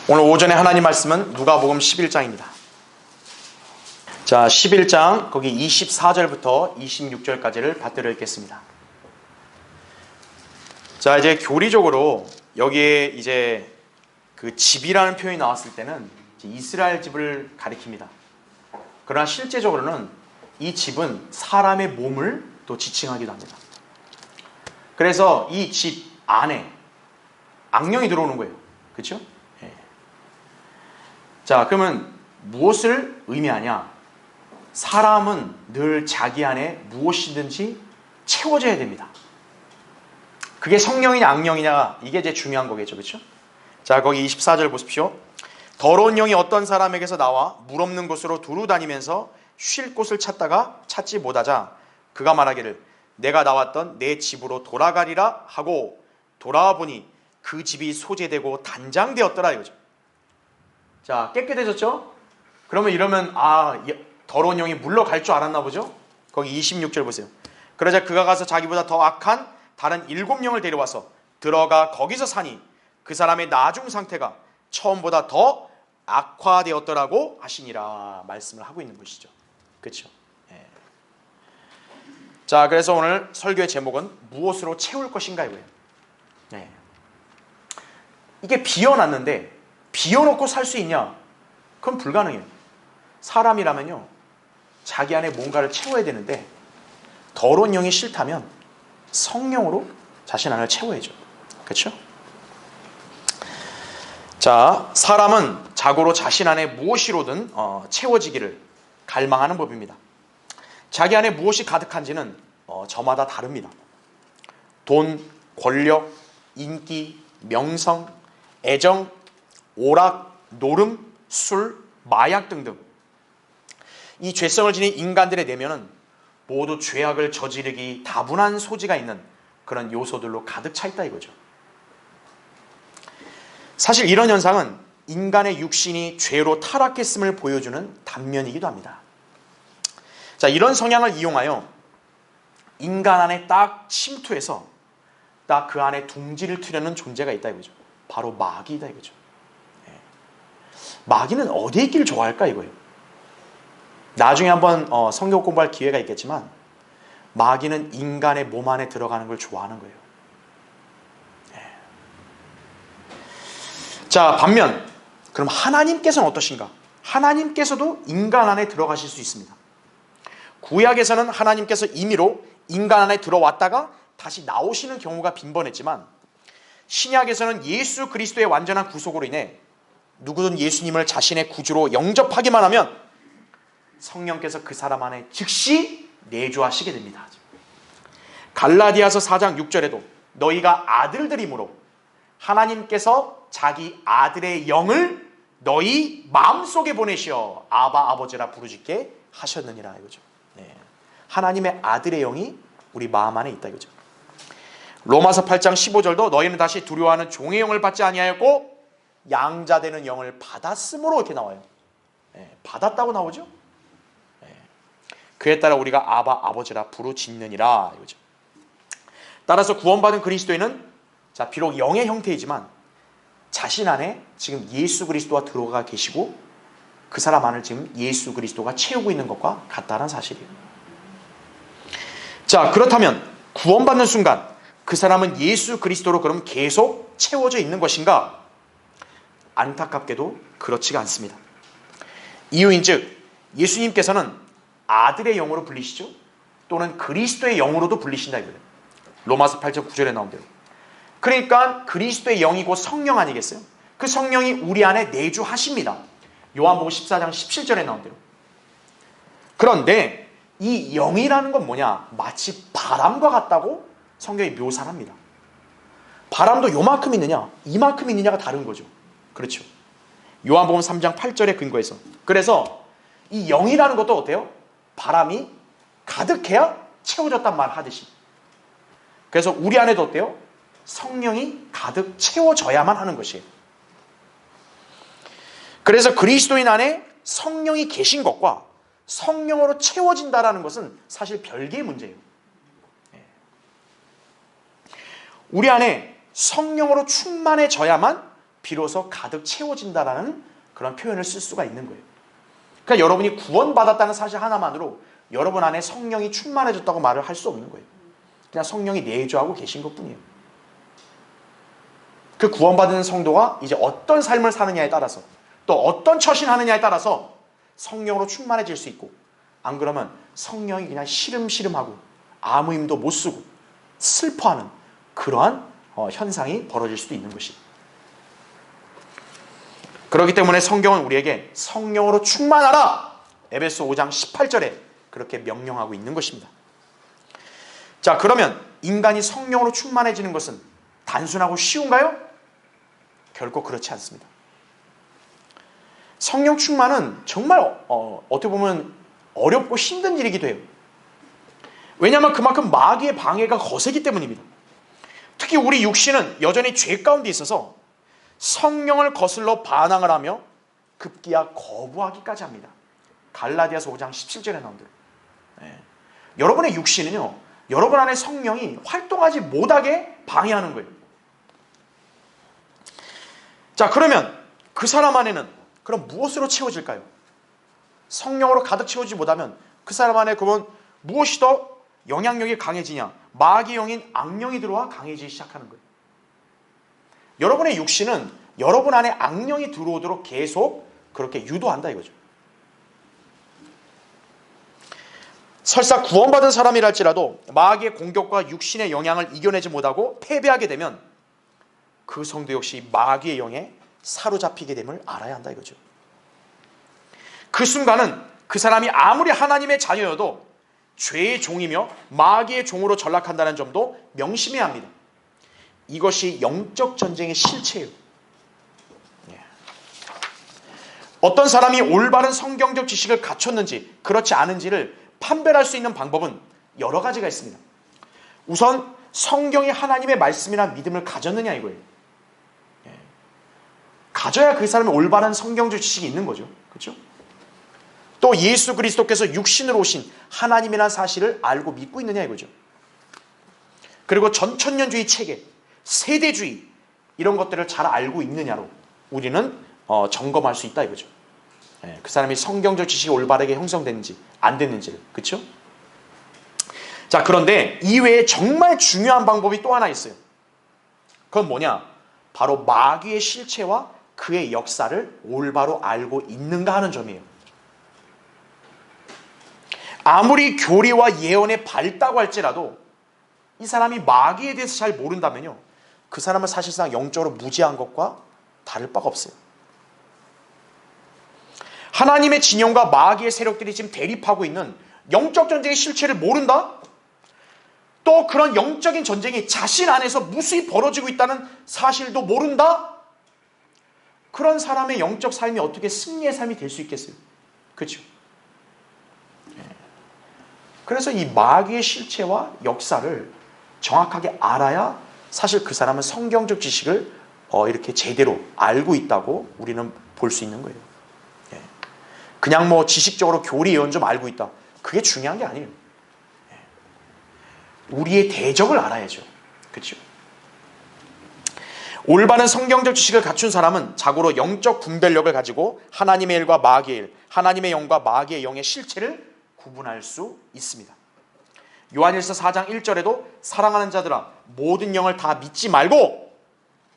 오늘 오전에 하나님 말씀은 누가복음 11장입니다. 자, 11장 거기 24절부터 26절까지를 받들어 읽겠습니다. 자, 이제 교리적으로 여기에 이제 그 집이라는 표현이 나왔을 때는 이스라엘 집을 가리킵니다. 그러나 실제적으로는 이 집은 사람의 몸을 또 지칭하기도 합니다. 그래서 이 집 안에 악령이 들어오는 거예요. 그렇죠? 자, 그러면 무엇을 의미하냐? 사람은 늘 자기 안에 무엇이든지 채워져야 됩니다. 그게 성령이냐 악령이냐, 이게 제일 중요한 거겠죠. 그렇죠? 자, 거기 24절 보십시오. 더러운 영이 어떤 사람에게서 나와 물 없는 곳으로 두루 다니면서 쉴 곳을 찾다가 찾지 못하자 그가 말하기를 내가 나왔던 내 집으로 돌아가리라 하고 돌아와 보니 그 집이 소재되고 단장되었더라 이거죠. 자, 깨끗해졌죠? 그러면 이러면 더러운 영이 물러갈 줄 알았나 보죠? 거기 26절 보세요. 그러자 그가 가서 자기보다 더 악한 다른 7영을 데려와서 들어가 거기서 사니 그 사람의 나중 상태가 처음보다 더 악화되었더라고 하시니라 말씀을 하고 있는 것이죠. 그렇죠? 예. 자, 그래서 오늘 설교의 제목은 무엇으로 채울 것인가 이거예요. 예. 이게 비워놨는데 비워놓고 살 수 있냐? 그건 불가능해요. 사람이라면요, 자기 안에 뭔가를 채워야 되는데 더러운 영이 싫다면 성령으로 자신 안을 채워야죠. 그렇죠? 자, 사람은 자고로 자신 안에 무엇이로든 채워지기를 갈망하는 법입니다. 자기 안에 무엇이 가득한지는 저마다 다릅니다. 돈, 권력, 인기, 명성, 애정, 오락, 노름, 술, 마약 등등. 이 죄성을 지닌 인간들의 내면은 모두 죄악을 저지르기 다분한 소지가 있는 그런 요소들로 가득 차 있다 이거죠. 사실 이런 현상은 인간의 육신이 죄로 타락했음을 보여주는 단면이기도 합니다. 자, 이런 성향을 이용하여 인간 안에 딱 침투해서 딱 그 안에 둥지를 트려는 존재가 있다 이거죠. 바로 마귀다 이거죠. 마귀는 어디에 있기를 좋아할까 이거예요. 나중에 한번 성경 공부할 기회가 있겠지만 마귀는 인간의 몸 안에 들어가는 걸 좋아하는 거예요. 자, 반면 그럼 하나님께서는 어떠신가? 하나님께서도 인간 안에 들어가실 수 있습니다. 구약에서는 하나님께서 임의로 인간 안에 들어왔다가 다시 나오시는 경우가 빈번했지만 신약에서는 예수 그리스도의 완전한 구속으로 인해 누구든 예수님을 자신의 구주로 영접하기만 하면 성령께서 그 사람 안에 즉시 내주하시게 됩니다. 갈라디아서 4장 6절에도 너희가 아들들이므로 하나님께서 자기 아들의 영을 너희 마음속에 보내시어 아바 아버지라 부르짖게 하셨느니라 이거죠. 네. 하나님의 아들의 영이 우리 마음 안에 있다 이거죠. 로마서 8장 15절도 너희는 다시 두려워하는 종의 영을 받지 아니하였고 양자되는 영을 받았으므로 이렇게 나와요. 받았다고 나오죠. 그에 따라 우리가 아바 아버지라 부르짖느니라 이거죠. 따라서 구원받은 그리스도인은 자, 비록 영의 형태이지만 자신 안에 지금 예수 그리스도가 들어가 계시고 그 사람 안을 지금 예수 그리스도가 채우고 있는 것과 같다는 사실이에요. 자, 그렇다면 구원받는 순간 그 사람은 예수 그리스도로 그럼 계속 채워져 있는 것인가? 안타깝게도 그렇지가 않습니다. 이유인즉 예수님께서는 아들의 영으로 불리시죠. 또는 그리스도의 영으로도 불리신다 이거예요. 로마서 8장 9절에 나온 대로. 그러니까 그리스도의 영이 곧 성령 아니겠어요? 그 성령이 우리 안에 내주하십니다. 요한복음 14장 17절에 나온 대로. 그런데 이 영이라는 건 뭐냐? 마치 바람과 같다고 성경이 묘사를 합니다. 바람도 요만큼 있느냐 이만큼 있느냐가 다른 거죠. 그렇죠. 요한복음 3장 8절에 근거해서. 그래서 이 영이라는 것도 어때요? 바람이 가득해야 채워졌단 말 하듯이. 그래서 우리 안에도 어때요? 성령이 가득 채워져야만 하는 것이에요. 그래서 그리스도인 안에 성령이 계신 것과 성령으로 채워진다는 것은 사실 별개의 문제예요. 우리 안에 성령으로 충만해져야만 비로소 가득 채워진다라는 그런 표현을 쓸 수가 있는 거예요. 그러니까 여러분이 구원받았다는 사실 하나만으로 여러분 안에 성령이 충만해졌다고 말을 할 수 없는 거예요. 그냥 성령이 내주하고 계신 것뿐이에요. 그 구원받은 성도가 이제 어떤 삶을 사느냐에 따라서, 또 어떤 처신하느냐에 따라서 성령으로 충만해질 수 있고, 안 그러면 성령이 그냥 시름시름하고 아무 힘도 못 쓰고 슬퍼하는 그러한 현상이 벌어질 수도 있는 것이. 그렇기 때문에 성경은 우리에게 성령으로 충만하라, 에베소 5장 18절에 그렇게 명령하고 있는 것입니다. 자, 그러면 인간이 성령으로 충만해지는 것은 단순하고 쉬운가요? 결코 그렇지 않습니다. 성령 충만은 정말 어떻게 보면 어렵고 힘든 일이기도 해요. 왜냐하면 그만큼 마귀의 방해가 거세기 때문입니다. 특히 우리 육신은 여전히 죄 가운데 있어서 성령을 거슬러 반항을 하며 급기야 거부하기까지 합니다. 갈라디아서 5장 17절에 나온 대로. 여러분의 육신은요, 여러분 안에 성령이 활동하지 못하게 방해하는 거예요. 자, 그러면 그 사람 안에는 그럼 무엇으로 채워질까요? 성령으로 가득 채우지 못하면 그 사람 안에 그건 무엇이 더 영향력이 강해지냐? 마귀의 영인 악령이 들어와 강해지기 시작하는 거예요. 여러분의 육신은 여러분 안에 악령이 들어오도록 계속 그렇게 유도한다 이거죠. 설사 구원받은 사람이랄지라도 마귀의 공격과 육신의 영향을 이겨내지 못하고 패배하게 되면 그 성도 역시 마귀의 영에 사로잡히게 됨을 알아야 한다 이거죠. 그 순간은 그 사람이 아무리 하나님의 자녀여도 죄의 종이며 마귀의 종으로 전락한다는 점도 명심해야 합니다. 이것이 영적 전쟁의 실체예요. 어떤 사람이 올바른 성경적 지식을 갖췄는지 그렇지 않은지를 판별할 수 있는 방법은 여러 가지가 있습니다. 우선 성경이 하나님의 말씀이나 믿음을 가졌느냐 이거예요. 가져야 그 사람이 올바른 성경적 지식이 있는 거죠. 그렇죠? 또 예수 그리스도께서 육신으로 오신 하나님이라는 사실을 알고 믿고 있느냐 이거죠. 그리고 전천년주의 체계, 세대주의 이런 것들을 잘 알고 있느냐로 우리는 점검할 수 있다 이거죠. 그 사람이 성경적 지식이 올바르게 형성됐는지 안 됐는지를. 그렇죠? 자, 그런데 이외에 정말 중요한 방법이 또 하나 있어요. 그건 뭐냐? 바로 마귀의 실체와 그의 역사를 올바로 알고 있는가 하는 점이에요. 아무리 교리와 예언에 밝다고 할지라도 이 사람이 마귀에 대해서 잘 모른다면요, 그 사람은 사실상 영적으로 무지한 것과 다를 바가 없어요. 하나님의 진영과 마귀의 세력들이 지금 대립하고 있는 영적 전쟁의 실체를 모른다? 또 그런 영적인 전쟁이 자신 안에서 무수히 벌어지고 있다는 사실도 모른다? 그런 사람의 영적 삶이 어떻게 승리의 삶이 될 수 있겠어요? 그렇죠? 그래서 이 마귀의 실체와 역사를 정확하게 알아야 사실 그 사람은 성경적 지식을 이렇게 제대로 알고 있다고 우리는 볼 수 있는 거예요. 그냥 뭐 지식적으로 교리 예언 좀 알고 있다. 그게 중요한 게 아니에요. 우리의 대적을 알아야죠. 그렇죠? 올바른 성경적 지식을 갖춘 사람은 자고로 영적 분별력을 가지고 하나님의 일과 마귀의 일, 하나님의 영과 마귀의 영의 실체를 구분할 수 있습니다. 요한일서 4장 1절에도 사랑하는 자들아 모든 영을 다 믿지 말고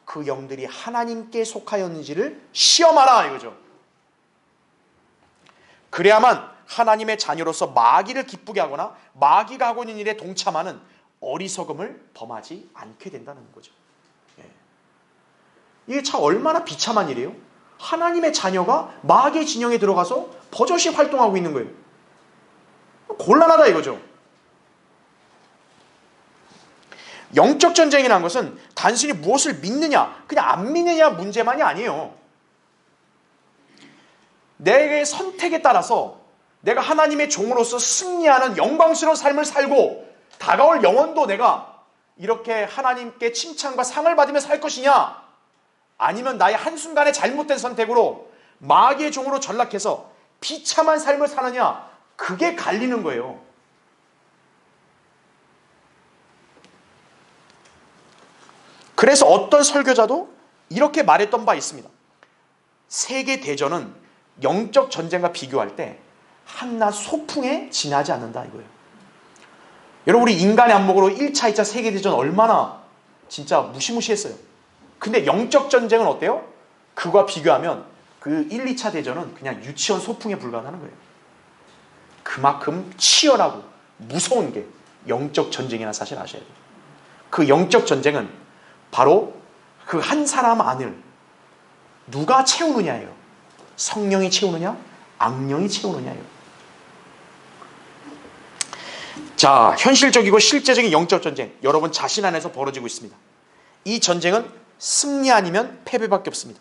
그 영들이 하나님께 속하였는지를 시험하라 이거죠. 그래야만 하나님의 자녀로서 마귀를 기쁘게 하거나 마귀가 하고 있는 일에 동참하는 어리석음을 범하지 않게 된다는 거죠. 이게 참 얼마나 비참한 일이에요. 하나님의 자녀가 마귀의 진영에 들어가서 버젓이 활동하고 있는 거예요. 곤란하다 이거죠. 영적 전쟁이라는 것은 단순히 무엇을 믿느냐 그냥 안 믿느냐 문제만이 아니에요. 내게 선택에 따라서 내가 하나님의 종으로서 승리하는 영광스러운 삶을 살고 다가올 영혼도 내가 이렇게 하나님께 칭찬과 상을 받으며 살 것이냐, 아니면 나의 한순간의 잘못된 선택으로 마귀의 종으로 전락해서 비참한 삶을 사느냐, 그게 갈리는 거예요. 그래서 어떤 설교자도 이렇게 말했던 바 있습니다. 세계 대전은 영적 전쟁과 비교할 때 한낱 소풍에 지나지 않는다 이거예요. 여러분, 우리 인간의 안목으로 1차, 2차 세계대전 얼마나 진짜 무시무시했어요. 근데 영적 전쟁은 어때요? 그와 비교하면 그 1, 2차 대전은 그냥 유치원 소풍에 불과하는 거예요. 그만큼 치열하고 무서운 게 영적 전쟁이라는 사실 아셔야 돼요. 그 영적 전쟁은 바로 그 한 사람 안을 누가 채우느냐예요. 성령이 채우느냐, 악령이 채우느냐예요. 자, 현실적이고 실제적인 영적 전쟁, 여러분 자신 안에서 벌어지고 있습니다. 이 전쟁은 승리 아니면 패배밖에 없습니다.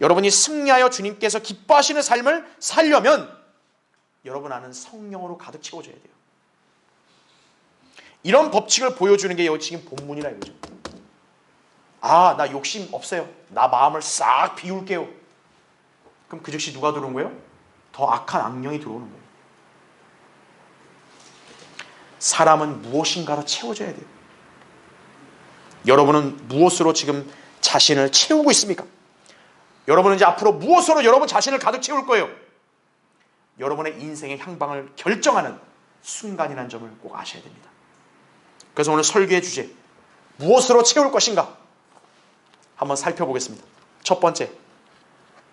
여러분이 승리하여 주님께서 기뻐하시는 삶을 살려면 여러분 안은 성령으로 가득 채워져야 돼요. 이런 법칙을 보여주는 게 여기 지금 본문이라 이거죠. 아, 나 욕심 없어요. 나 마음을 싹 비울게요. 그럼 그 즉시 누가 들어온 거예요? 더 악한 악령이 들어오는 거예요. 사람은 무엇인가로 채워져야 돼요. 여러분은 무엇으로 지금 자신을 채우고 있습니까? 여러분은 이제 앞으로 무엇으로 여러분 자신을 가득 채울 거예요? 여러분의 인생의 향방을 결정하는 순간이라는 점을 꼭 아셔야 됩니다. 그래서 오늘 설교의 주제, 무엇으로 채울 것인가? 한번 살펴보겠습니다. 첫 번째,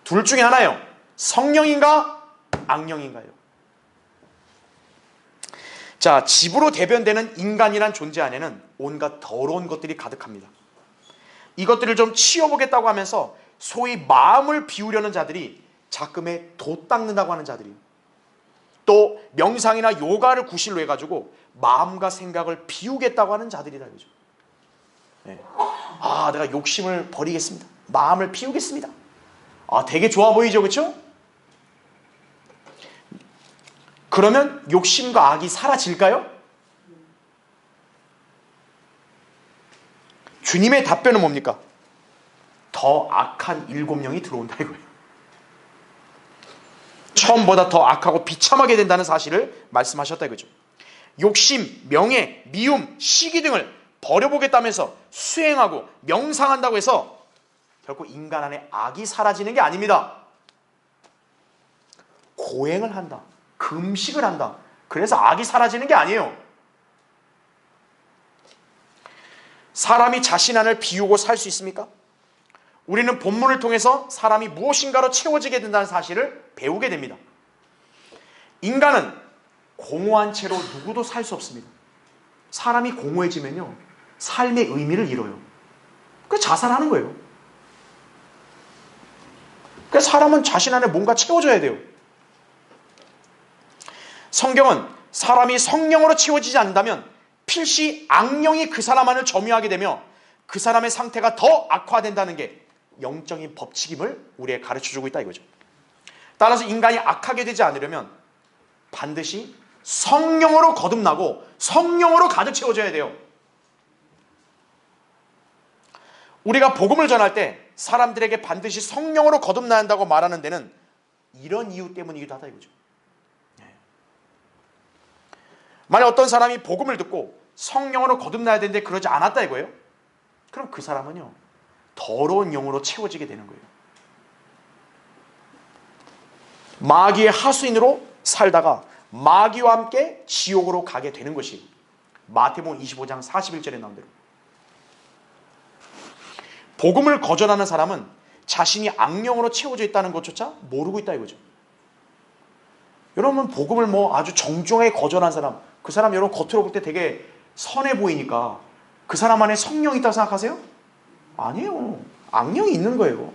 둘 중에 하나예요. 성령인가 악령인가요? 자, 집으로 대변되는 인간이란 존재 안에는 온갖 더러운 것들이 가득합니다. 이것들을 좀 치워보겠다고 하면서 소위 마음을 비우려는 자들이 자금에 돛 닦는다고 하는 자들이, 또 명상이나 요가를 구실로 해가지고 마음과 생각을 비우겠다고 하는 자들이다 그죠? 네. 아, 내가 욕심을 버리겠습니다. 마음을 비우겠습니다. 아, 되게 좋아 보이죠, 그렇죠? 그러면 욕심과 악이 사라질까요? 주님의 답변은 뭡니까? 더 악한 7영이 들어온다 이거예요. 처음보다 더 악하고 비참하게 된다는 사실을 말씀하셨다 이거죠. 욕심, 명예, 미움, 시기 등을 버려보겠다면서 수행하고 명상한다고 해서 결코 인간 안에 악이 사라지는 게 아닙니다. 고행을 한다, 금식을 한다, 그래서 악이 사라지는 게 아니에요. 사람이 자신 안을 비우고 살 수 있습니까? 우리는 본문을 통해서 사람이 무엇인가로 채워지게 된다는 사실을 배우게 됩니다. 인간은 공허한 채로 누구도 살 수 없습니다. 사람이 공허해지면요, 삶의 의미를 잃어요. 그래서 자살하는 거예요. 그래서 사람은 자신 안에 뭔가 채워져야 돼요. 성경은 사람이 성령으로 채워지지 않는다면 필시 악령이 그 사람 안을 점유하게 되며 그 사람의 상태가 더 악화된다는 게 영적인 법칙임을 우리에게 가르쳐주고 있다 이거죠. 따라서 인간이 악하게 되지 않으려면 반드시 성령으로 거듭나고 성령으로 가득 채워져야 돼요. 우리가 복음을 전할 때 사람들에게 반드시 성령으로 거듭나야 한다고 말하는 데는 이런 이유 때문이기도 하다 이거죠. 만약 어떤 사람이 복음을 듣고 성령으로 거듭나야 되는데 그러지 않았다 이거예요. 그럼 그 사람은요, 더러운 영으로 채워지게 되는 거예요. 마귀의 하수인으로 살다가 마귀와 함께 지옥으로 가게 되는 것이 마태복음 25장 41절에 나온 대로, 복음을 거절하는 사람은 자신이 악령으로 채워져 있다는 것조차 모르고 있다 이거죠. 여러분, 복음을 아주 정중하게 거절한 사람, 그 사람 여러분 겉으로 볼 때 되게 선해 보이니까 그 사람 안에 성령이 있다고 생각하세요? 아니에요. 악령이 있는 거예요.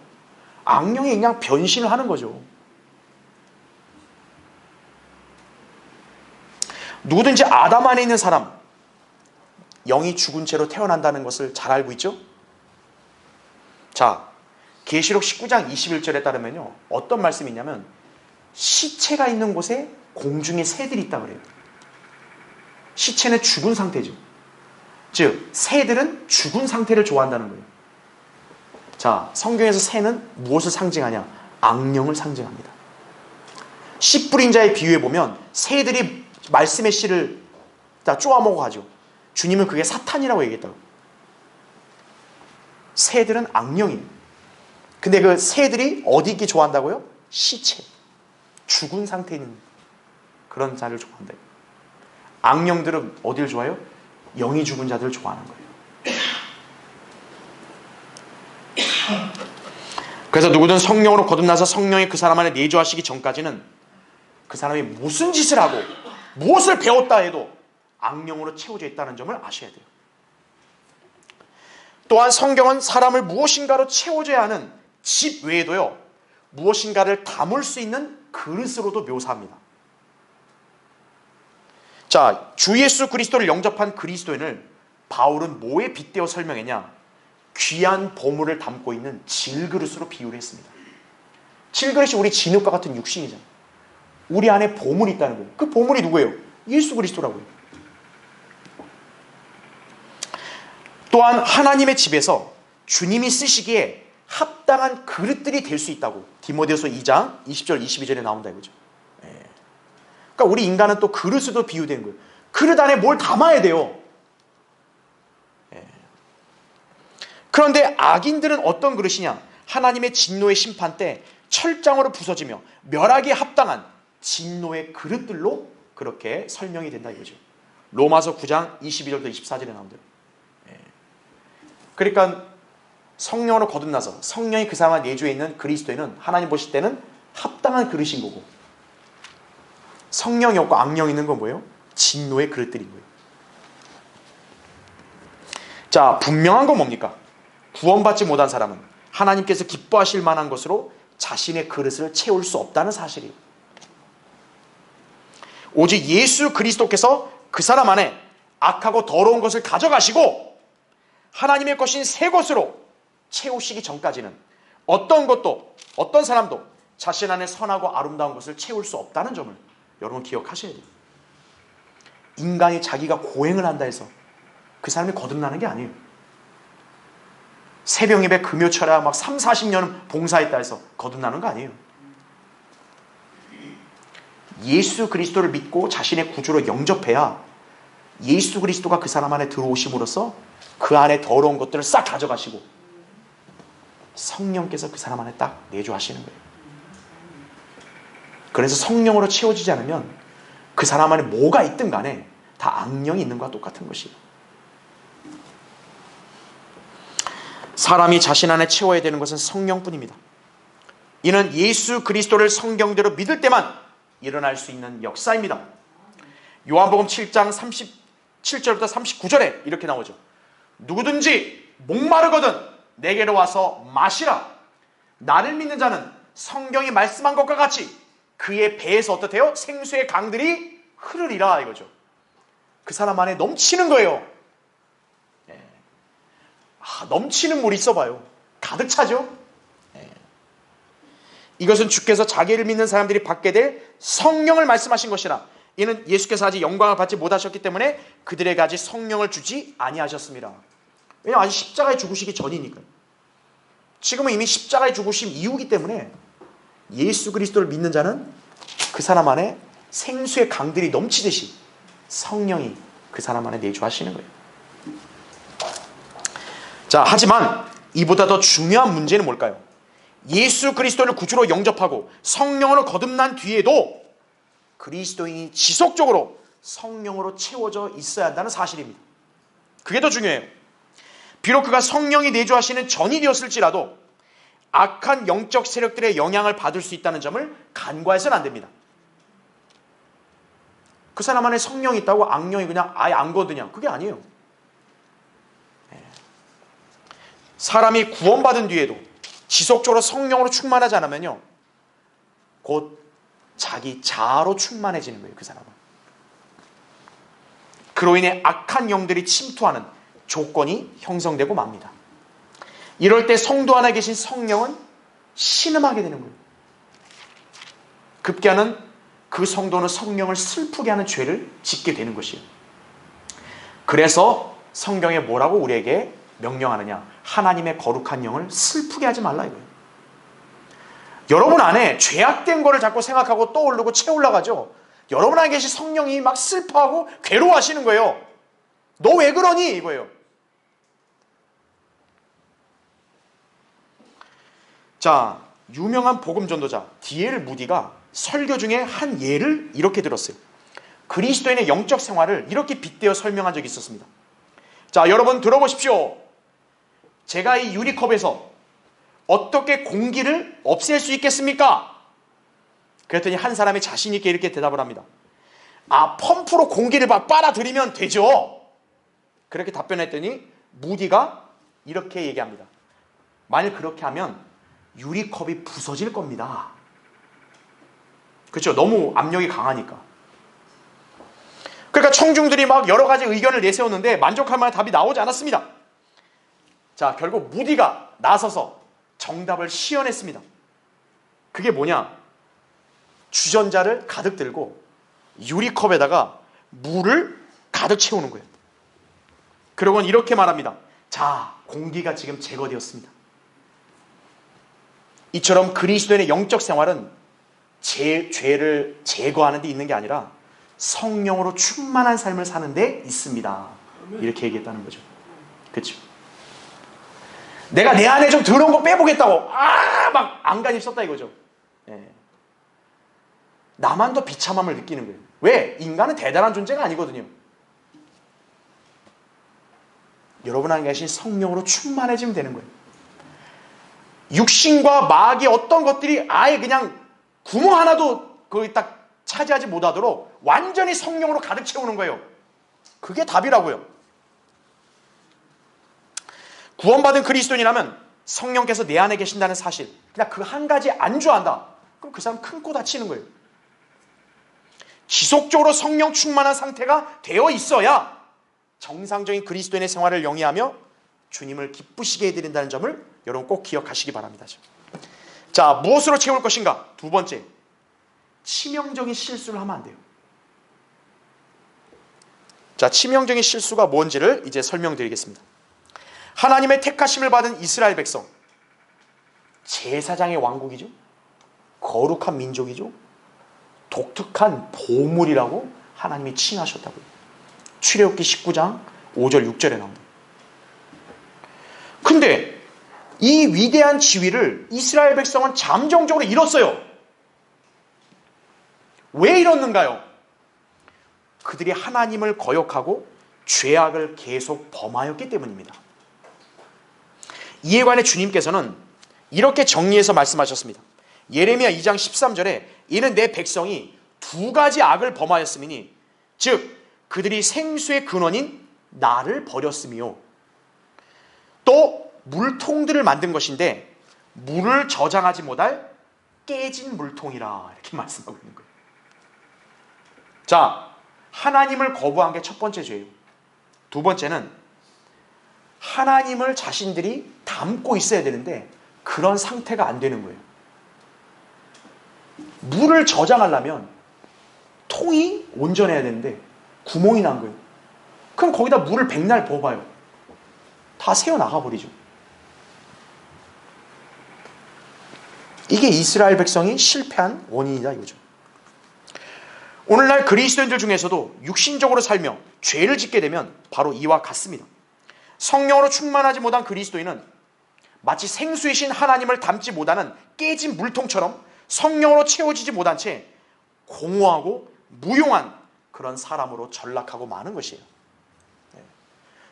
악령이 그냥 변신을 하는 거죠. 누구든지 아담 안에 있는 사람, 영이 죽은 채로 태어난다는 것을 잘 알고 있죠? 자, 계시록 19장 21절에 따르면요, 어떤 말씀이 있냐면 시체가 있는 곳에 공중에 새들이 있다 그래요. 시체는 죽은 상태죠. 즉 새들은 죽은 상태를 좋아한다는 거예요. 자, 성경에서 새는 무엇을 상징하냐? 악령을 상징합니다. 씨 뿌린 자의 비유에 보면 새들이 말씀의 씨를 다 쪼아먹어 가죠. 주님은 그게 사탄이라고 얘기했다고. 새들은 악령이에요. 근데 그 새들이 어디 있기 좋아한다고요? 시체, 죽은 상태에 있는 그런 자를 좋아한다. 악령들은 어디를 좋아해요? 영이 죽은 자들을 좋아하는 거예요. 그래서 누구든 성령으로 거듭나서 성령이 그 사람 안에 내주하시기 전까지는 그 사람이 무슨 짓을 하고 무엇을 배웠다 해도 악령으로 채워져 있다는 점을 아셔야 돼요. 또한 성경은 사람을 무엇인가로 채워져야 하는 집 외에도요, 무엇인가를 담을 수 있는 그릇으로도 묘사합니다. 자, 주 예수 그리스도를 영접한 그리스도인을 바울은 뭐에 빗대어 설명했냐? 귀한 보물을 담고 있는 질그릇으로 비유를 했습니다. 질그릇이 우리 진흙과 같은 육신이잖아요. 우리 안에 보물이 있다는 거예요. 그 보물이 누구예요? 예수 그리스도라고요. 또한 하나님의 집에서 주님이 쓰시기에 합당한 그릇들이 될 수 있다고 디모데후서 2장 20절 22절에 나온다 이거죠. 그러니까 우리 인간은 또 그릇으로 비유되는 거예요. 그릇 안에 뭘 담아야 돼요. 그런데 악인들은 어떤 그릇이냐? 하나님의 진노의 심판 때 철장으로 부서지며 멸하기에 합당한 진노의 그릇들로 그렇게 설명이 된다 이거죠. 로마서 9장 22절부터 24절에 나온대요. 그러니까 성령으로 거듭나서 성령이 그 사람 내주에 있는 그리스도인은 하나님 보실 때는 합당한 그릇인 거고, 성령이 없고 악령이 있는 건 뭐예요? 진노의 그릇들인 거예요. 자, 분명한 건 뭡니까? 구원받지 못한 사람은 하나님께서 기뻐하실 만한 것으로 자신의 그릇을 채울 수 없다는 사실이에요. 오직 예수 그리스도께서 그 사람 안에 악하고 더러운 것을 가져가시고 하나님의 것인 새 것으로 채우시기 전까지는 어떤 것도 어떤 사람도 자신 안에 선하고 아름다운 것을 채울 수 없다는 점을 여러분 기억하셔야 돼요. 인간이 자기가 고행을 한다 해서 그 사람이 거듭나는 게 아니에요. 새벽 예배 금요철야 막 3, 40년 봉사했다 해서 거듭나는 거 아니에요. 예수 그리스도를 믿고 자신의 구주로 영접해야 예수 그리스도가 그 사람 안에 들어오심으로써 그 안에 더러운 것들을 싹 가져가시고 성령께서 그 사람 안에 딱 내주하시는 거예요. 그래서 성령으로 채워지지 않으면 그 사람 안에 뭐가 있든 간에 다 악령이 있는 것과 똑같은 것이에요. 사람이 자신 안에 채워야 되는 것은 성령뿐입니다. 이는 예수 그리스도를 성경대로 믿을 때만 일어날 수 있는 역사입니다. 요한복음 7장 37절부터 39절에 이렇게 나오죠. 누구든지 목마르거든 내게로 와서 마시라. 나를 믿는 자는 성경이 말씀한 것과 같이 그의 배에서 어떻대요? 생수의 강들이 흐르리라 이거죠. 그 사람 안에 넘치는 거예요. 넘치는 물이 있어봐요. 가득 차죠. 이것은 주께서 자기를 믿는 사람들이 받게 될 성령을 말씀하신 것이라. 이는 예수께서 아직 영광을 받지 못하셨기 때문에 그들에게 아직 성령을 주지 아니하셨습니다. 왜냐하면 아직 십자가에 죽으시기 전이니까요. 지금은 이미 십자가에 죽으신 이후이기 때문에 예수 그리스도를 믿는 자는 그 사람 안에 생수의 강들이 넘치듯이 성령이 그 사람 안에 내주하시는 거예요. 자, 하지만 이보다 더 중요한 문제는 뭘까요? 예수 그리스도를 구주로 영접하고 성령으로 거듭난 뒤에도 그리스도인이 지속적으로 성령으로 채워져 있어야 한다는 사실입니다. 그게 더 중요해요. 비록 그가 성령이 내주하시는 전이 되었을지라도 악한 영적 세력들의 영향을 받을 수 있다는 점을 간과해서는 안 됩니다. 그 사람 안에 성령이 있다고 악령이 그냥 아예 안 거드냐? 그게 아니에요. 사람이 구원받은 뒤에도 지속적으로 성령으로 충만하지 않으면요, 곧 자기 자아로 충만해지는 거예요. 그 사람은. 그로 인해 악한 영들이 침투하는 조건이 형성되고 맙니다. 이럴 때 성도 안에 계신 성령은 신음하게 되는 거예요. 급기야는 그 성도는 성령을 슬프게 하는 죄를 짓게 되는 것이에요. 그래서 성경에 뭐라고 우리에게 명령하느냐? 하나님의 거룩한 영을 슬프게 하지 말라 이거예요. 여러분 안에 죄악된 거를 자꾸 생각하고 떠오르고 채올라가죠. 여러분 안에 계신 성령이 막 슬퍼하고 괴로워하시는 거예요. 너 왜 그러니? 이거예요. 자, 유명한 복음 전도자 D.L. 무디가 설교 중에 한 예를 이렇게 들었어요. 그리스도인의 영적 생활을 이렇게 빗대어 설명한 적이 있었습니다. 자, 여러분 들어보십시오. 제가 이 유리컵에서 어떻게 공기를 없앨 수 있겠습니까? 그랬더니 한 사람이 자신 있게 이렇게 대답을 합니다. 아, 펌프로 공기를 빨아들이면 되죠. 그렇게 답변했더니 무디가 이렇게 얘기합니다. 만일 그렇게 하면 유리컵이 부서질 겁니다. 그렇죠? 너무 압력이 강하니까. 그러니까 청중들이 막 여러 가지 의견을 내세웠는데 만족할 만한 답이 나오지 않았습니다. 자, 결국 무디가 나서서 정답을 시연했습니다. 그게 뭐냐? 주전자를 가득 들고 유리컵에다가 물을 가득 채우는 거예요. 그러고는 이렇게 말합니다. 자, 공기가 지금 제거되었습니다. 이처럼 그리스도인의 영적 생활은 죄를 제거하는 데 있는 게 아니라 성령으로 충만한 삶을 사는 데 있습니다. 이렇게 얘기했다는 거죠. 그렇죠? 내가 내 안에 좀 더러운 거 빼보겠다고 막 안간힘 썼다 이거죠. 예. 나만 더 비참함을 느끼는 거예요. 왜? 인간은 대단한 존재가 아니거든요. 여러분 안에 계신 성령으로 충만해지면 되는 거예요. 육신과 마귀의 어떤 것들이 아예 그냥 구멍 하나도 거기 딱 차지하지 못하도록 완전히 성령으로 가득 채우는 거예요. 그게 답이라고요. 구원받은 그리스도인이라면 성령께서 내 안에 계신다는 사실, 그냥 그 한 가지 안주한다. 그럼 그 사람 큰 코 다치는 거예요. 지속적으로 성령 충만한 상태가 되어 있어야 정상적인 그리스도인의 생활을 영위하며 주님을 기쁘시게 해드린다는 점을 여러분 꼭 기억하시기 바랍니다. 자, 무엇으로 채울 것인가? 두 번째, 치명적인 실수를 하면 안 돼요. 자, 치명적인 실수가 뭔지를 이제 설명드리겠습니다. 하나님의 택하심을 받은 이스라엘 백성, 제사장의 왕국이죠. 거룩한 민족이죠. 독특한 보물이라고 하나님이 칭하셨다고요. 출애굽기 19장 5절 6절에 나옵니다. 근데 이 위대한 지위를 이스라엘 백성은 잠정적으로 잃었어요. 왜 잃었는가요? 그들이 하나님을 거역하고 죄악을 계속 범하였기 때문입니다. 이에 관해 주님께서는 이렇게 정리해서 말씀하셨습니다. 예레미야 2장 13절에 이는 내 백성이 두 가지 악을 범하였음이니 즉 그들이 생수의 근원인 나를 버렸으며 또 물통들을 만든 것인데 물을 저장하지 못할 깨진 물통이라 이렇게 말씀하고 있는 거예요. 자, 하나님을 거부한 게 첫 번째 죄예요. 두 번째는 하나님을 자신들이 담고 있어야 되는데 그런 상태가 안 되는 거예요. 물을 저장하려면 통이 온전해야 되는데 구멍이 난 거예요. 그럼 거기다 물을 백날 부어봐요. 다 새어나가 버리죠. 이게 이스라엘 백성이 실패한 원인이다 이거죠. 오늘날 그리스도인들 중에서도 육신적으로 살며 죄를 짓게 되면 바로 이와 같습니다. 성령으로 충만하지 못한 그리스도인은 마치 생수이신 하나님을 담지 못하는 깨진 물통처럼 성령으로 채워지지 못한 채 공허하고 무용한 그런 사람으로 전락하고 마는 것이에요.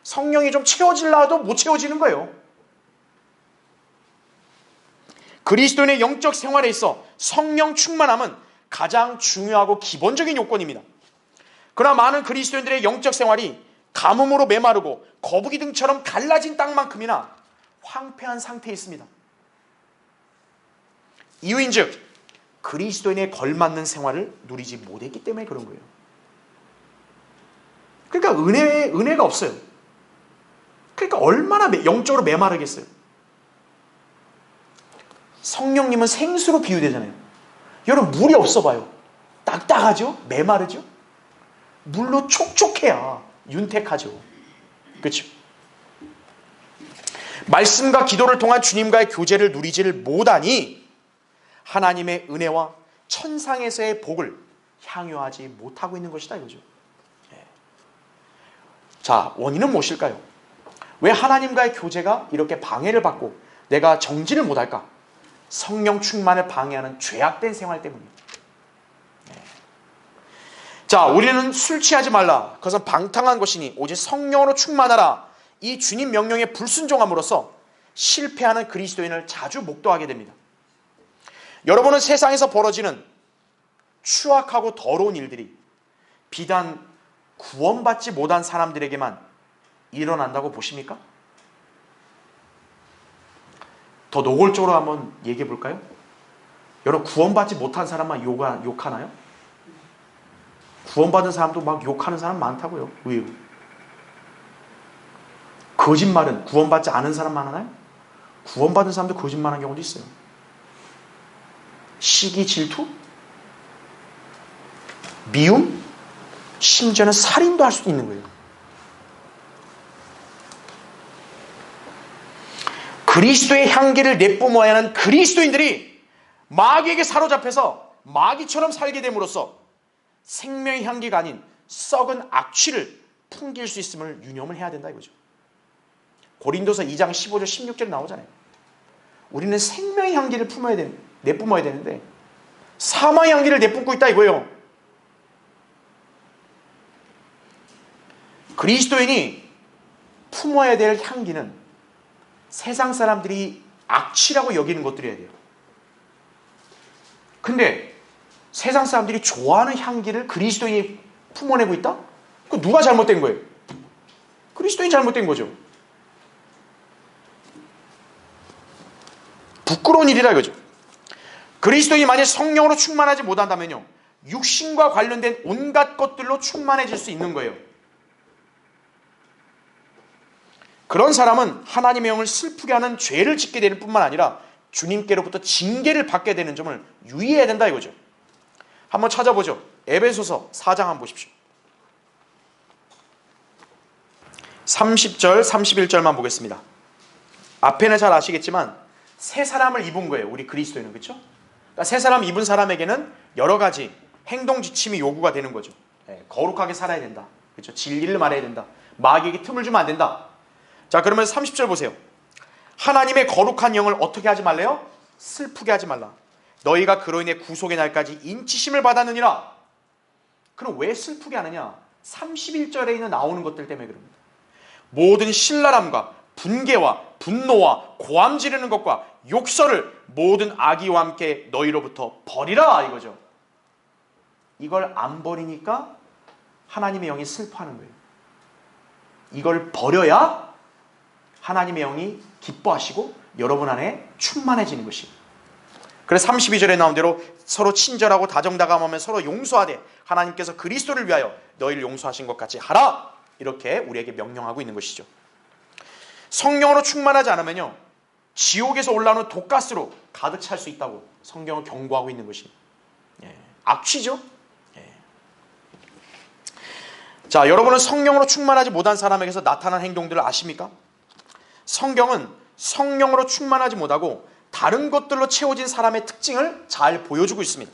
성령이 좀 채워질라 해도 못 채워지는 거예요. 그리스도인의 영적 생활에 있어 성령 충만함은 가장 중요하고 기본적인 요건입니다. 그러나 많은 그리스도인들의 영적 생활이 가뭄으로 메마르고 거북이 등처럼 갈라진 땅만큼이나 황폐한 상태에 있습니다. 이유인즉 그리스도인에 걸맞는 생활을 누리지 못했기 때문에 그런 거예요. 그러니까 은혜가 없어요. 그러니까 얼마나 영적으로 메마르겠어요. 성령님은 생수로 비유되잖아요. 여러분 물이 없어 봐요. 딱딱하죠? 메마르죠? 물로 촉촉해야 윤택하죠. 그렇죠? 말씀과 기도를 통한 주님과의 교제를 누리지를 못하니 하나님의 은혜와 천상에서의 복을 향유하지 못하고 있는 것이다 이거죠. 자, 원인은 무엇일까요? 왜 하나님과의 교제가 이렇게 방해를 받고 내가 정진을 못할까? 성령 충만을 방해하는 죄악된 생활 때문입니다. 자, 우리는 술 취하지 말라. 그것은 방탕한 것이니 오직 성령으로 충만하라. 이 주님 명령에 불순종함으로써 실패하는 그리스도인을 자주 목도하게 됩니다. 여러분은 세상에서 벌어지는 추악하고 더러운 일들이 비단 구원받지 못한 사람들에게만 일어난다고 보십니까? 더 노골적으로 한번 얘기해 볼까요? 여러분, 구원받지 못한 사람만 욕하나요? 구원받은 사람도 막 욕하는 사람 많다고요. 왜요? 거짓말은 구원받지 않은 사람만 하나요? 구원받은 사람도 거짓말하는 경우도 있어요. 시기, 질투, 미움, 심지어는 살인도 할 수도 있는 거예요. 그리스도의 향기를 내뿜어야 하는 그리스도인들이 마귀에게 사로잡혀서 마귀처럼 살게 됨으로써 생명의 향기가 아닌 썩은 악취를 풍길 수 있음을 유념을 해야 된다 이거죠. 고린도서 2장 15절 16절에 나오잖아요. 우리는 생명의 향기를 내뿜어야 되는데 사망의 향기를 내뿜고 있다 이거예요. 그리스도인이 품어야 될 향기는 세상 사람들이 악취라고 여기는 것들이어야 돼요. 근데 세상 사람들이 좋아하는 향기를 그리스도인이 품어내고 있다? 그 누가 잘못된 거예요? 그리스도인이 잘못된 거죠. 부끄러운 일이라 이거죠. 그리스도인이 만약 성령으로 충만하지 못한다면요, 육신과 관련된 온갖 것들로 충만해질 수 있는 거예요. 그런 사람은 하나님의 영을 슬프게 하는 죄를 짓게 되는 뿐만 아니라 주님께로부터 징계를 받게 되는 점을 유의해야 된다 이거죠. 한번 찾아보죠. 에베소서 4장 한번 보십시오. 30절 31절만 보겠습니다. 앞에는 잘 아시겠지만 새 사람을 입은 거예요. 우리 그리스도인은. 그렇죠? 그러니까 새 사람 입은 사람에게는 여러 가지 행동 지침이 요구가 되는 거죠. 거룩하게 살아야 된다. 그렇죠? 진리를 말해야 된다. 마귀에게 틈을 주면 안 된다. 자, 그러면 30절 보세요. 하나님의 거룩한 영을 어떻게 하지 말래요? 슬프게 하지 말라. 너희가 그로 인해 구속의 날까지 인치심을 받았느니라. 그럼 왜 슬프게 하느냐? 31절에 있는 나오는 것들 때문에 그럽니다. 모든 신랄함과 분개와 분노와 고함 지르는 것과 욕설을 모든 악의와 함께 너희로부터 버리라 이거죠. 이걸 안 버리니까 하나님의 영이 슬퍼하는 거예요. 이걸 버려야 하나님의 영이 기뻐하시고 여러분 안에 충만해지는 것입니다. 그래서 32절에 나온 대로 서로 친절하고 다정다감하며 서로 용서하되 하나님께서 그리스도를 위하여 너희를 용서하신 것 같이 하라. 이렇게 우리에게 명령하고 있는 것이죠. 성령으로 충만하지 않으면요, 지옥에서 올라오는 독가스로 가득 찰 수 있다고 성경은 경고하고 있는 것이 악취죠. 자, 여러분은 성령으로 충만하지 못한 사람에게서 나타난 행동들을 아십니까? 성경은 성령으로 충만하지 못하고 다른 것들로 채워진 사람의 특징을 잘 보여주고 있습니다.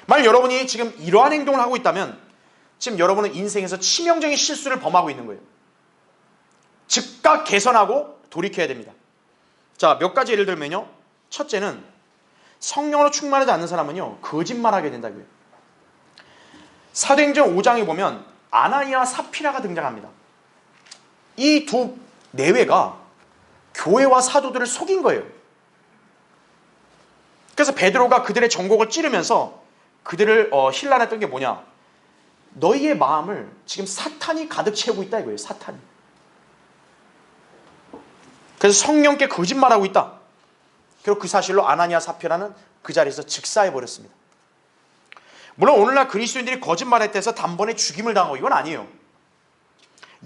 만약 여러분이 지금 이러한 행동을 하고 있다면 지금 여러분은 인생에서 치명적인 실수를 범하고 있는 거예요. 즉각 개선하고 돌이켜야 됩니다. 자, 몇 가지 예를 들면요. 첫째는 성령으로 충만하지 않는 사람은요, 거짓말하게 된다고요. 사도행전 5장에 보면 아나니아와 사피라가 등장합니다. 이 두 내외가 교회와 사도들을 속인 거예요. 그래서 베드로가 그들의 전곡을 찌르면서 그들을 힐난했던 게 뭐냐? 너희의 마음을 지금 사탄이 가득 채우고 있다 이거예요. 사탄이. 그래서 성령께 거짓말하고 있다. 그리고 그 사실로 아나니아 사피라는 그 자리에서 즉사해버렸습니다. 물론 오늘날 그리스도인들이 거짓말했다 해서 단번에 죽임을 당하고 이건 아니에요.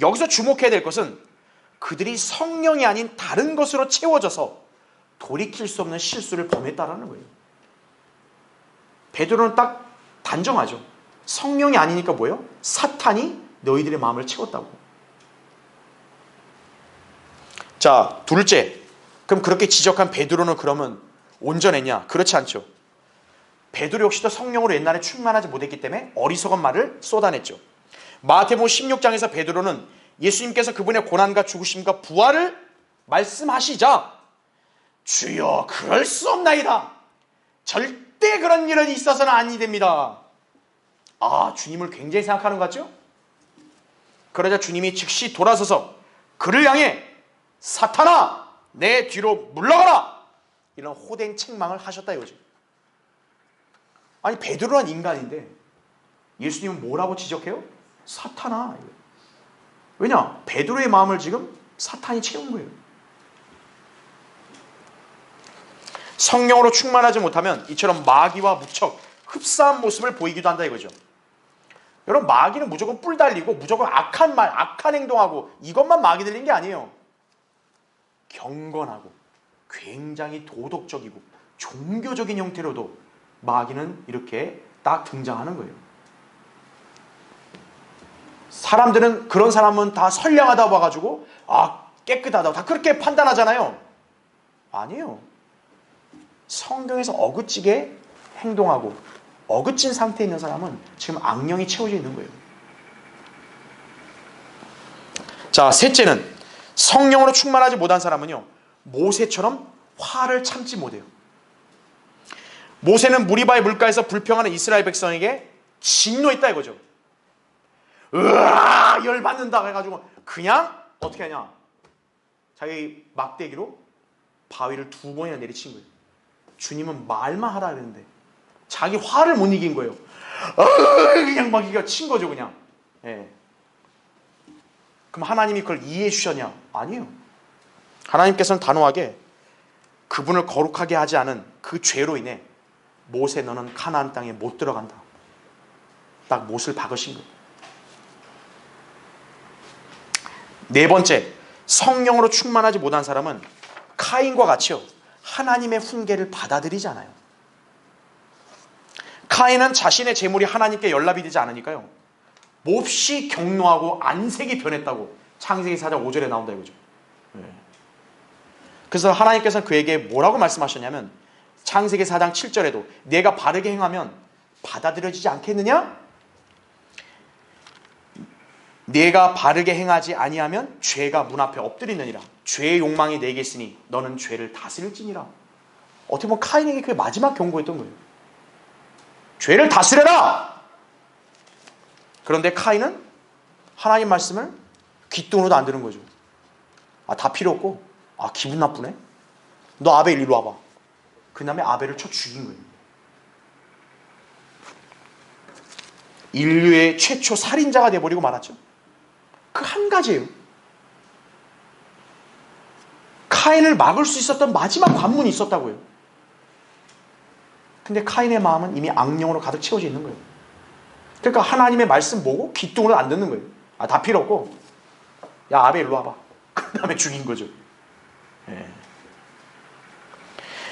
여기서 주목해야 될 것은 그들이 성령이 아닌 다른 것으로 채워져서 돌이킬 수 없는 실수를 범했다라는 거예요. 베드로는 딱 단정하죠. 성령이 아니니까 뭐예요? 사탄이 너희들의 마음을 채웠다고. 자, 둘째. 그럼 그렇게 지적한 베드로는 그러면 온전했냐? 그렇지 않죠. 베드로 역시도 성령으로 옛날에 충만하지 못했기 때문에 어리석은 말을 쏟아냈죠. 마태복음 16장에서 베드로는 예수님께서 그분의 고난과 죽으심과 부활을 말씀하시자 주여 그럴 수 없나이다. 절대 그런 일은 있어서는 아니 됩니다. 아, 주님을 굉장히 생각하는 것 같죠? 그러자 주님이 즉시 돌아서서 그를 향해 사탄아 내 뒤로 물러가라, 이런 호된 책망을 하셨다 이거죠. 아니, 베드로란 인간인데 예수님은 뭐라고 지적해요? 사탄아. 왜냐? 베드로의 마음을 지금 사탄이 채운 거예요. 성령으로 충만하지 못하면 이처럼 마귀와 무척 흡사한 모습을 보이기도 한다 이거죠. 여러분, 마귀는 무조건 뿔 달리고 무조건 악한 말, 악한 행동하고 이것만 마귀 들린 게 아니에요. 경건하고 굉장히 도덕적이고 종교적인 형태로도 마귀는 이렇게 딱 등장하는 거예요. 사람들은 그런 사람은 다 선량하다고 봐가지고 깨끗하다고 다 그렇게 판단하잖아요. 아니에요. 성경에서 어긋지게 행동하고 어긋진 상태에 있는 사람은 지금 악령이 채워져 있는 거예요. 자, 셋째는 성령으로 충만하지 못한 사람은요, 모세처럼 화를 참지 못해요. 모세는 무리바의 물가에서 불평하는 이스라엘 백성에게 진노했다 이거죠. 으아, 열받는다 해가지고 그냥 어떻게 하냐, 자기 막대기로 바위를 2번이나 내리친 거예요. 주님은 말만 하라 그랬는데 자기 화를 못 이긴 거예요. 그냥 막 이거 친 거죠 그냥. 예. 그럼 하나님이 그걸 이해해 주셨냐? 아니에요. 하나님께서는 단호하게 그분을 거룩하게 하지 않은 그 죄로 인해 모세 너는 가나안 땅에 못 들어간다, 딱 못을 박으신 거예요. 네 번째, 성령으로 충만하지 못한 사람은 카인과 같이요, 하나님의 훈계를 받아들이지 않아요. 카인은 자신의 재물이 하나님께 연락이 되지 않으니까요, 몹시 격노하고 안색이 변했다고 창세기 4장 5절에 나온다 이거죠. 그래서 하나님께서는 그에게 뭐라고 말씀하셨냐면 창세기 4장 7절에도 내가 바르게 행하면 받아들여지지 않겠느냐? 내가 바르게 행하지 아니하면 죄가 문 앞에 엎드리느니라. 죄의 욕망이 내게 있으니 너는 죄를 다스릴지니라. 어떻게 보면 카인에게 그게 마지막 경고였던 거예요. 죄를 다스려라! 그런데 카인은 하나님 말씀을 귓등으로도 안 들은 거죠. 다 필요 없고, 기분 나쁘네? 너 아벨 이리 와봐. 그 다음에 아벨을 쳐 죽인 거예요. 인류의 최초 살인자가 돼버리고 말았죠. 그 한 가지예요. 카인을 막을 수 있었던 마지막 관문이 있었다고요. 근데 카인의 마음은 이미 악령으로 가득 채워져 있는 거예요. 그러니까 하나님의 말씀 보고 귓등으로 안 듣는 거예요. 다 필요 없고, 야 아벨 일로 와봐. 그 다음에 죽인 거죠.